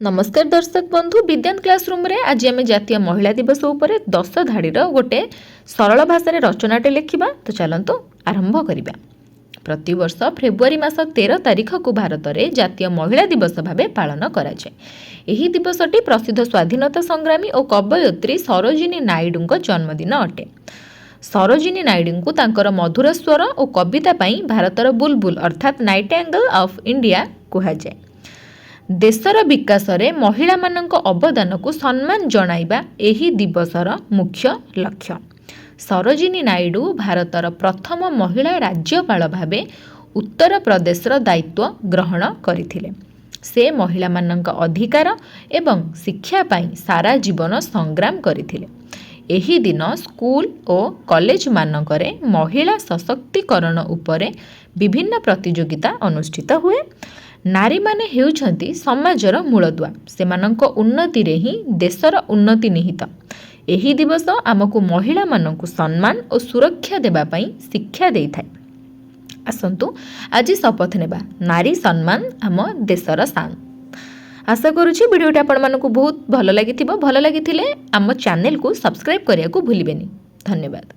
नमस्कार दर्शक बंधु विज्ञान क्लासरूम रे आज आम जातीय महिला दिवस उपर 10 धाड़ीर गोटे सरल भाषा रचनाटे लिखा। तो चलतु आरंभ करवा। प्रतिवर्ष फेब्रुआरी मास 13 तारिख को भारत में जातीय महिला दिवस भाव पालन कराए। यह दिवसटी प्रसिद्ध स्वाधीनता संग्रामी और कवयित्री सरोजिनी नायडू जन्मदिन अटे। सरोजिनी नायडू को तांकर मधुर स्वर और कविता पाई भारतर बुलबुल अर्थात नाइटिंगेल ऑफ इंडिया कहुए। देशर विकास रे महिला मानक अवदान को सम्मान जणाइबा एही दिवसर मुख्य लक्ष्य। सरोजिनी नायडू भारतर प्रथम महिला राज्यपाल भावे उत्तर प्रदेशर दायित्व ग्रहण करथिले। से महिला मानक अधिकार एवं शिक्षा पाई सारा जीवन संग्राम करथिले। एही दिन स्कूल और कॉलेज मानकरे महिला सशक्तिकरण उपरे विभिन्न प्रतियोगिता अनुष्ठित हुए। नारी माने हेउछंती समाजर मूलदुआ। सेमानंक उन्नति रे ही देशर उन्नति निहित। एही दिवस आमको महिला मानंकु सम्मान और सुरक्षा देबा पई शिक्षा देई थाए। आसंतु आज शपथ नेबा नारी सम्मान आम देशर शान। आशा करूछि वीडियोटा आपण मानकु बहुत भलो लागिथिबो। भलो लागिथिले आम चैनल को सब्सक्राइब करिया को भूलिबेनी। धन्यवाद।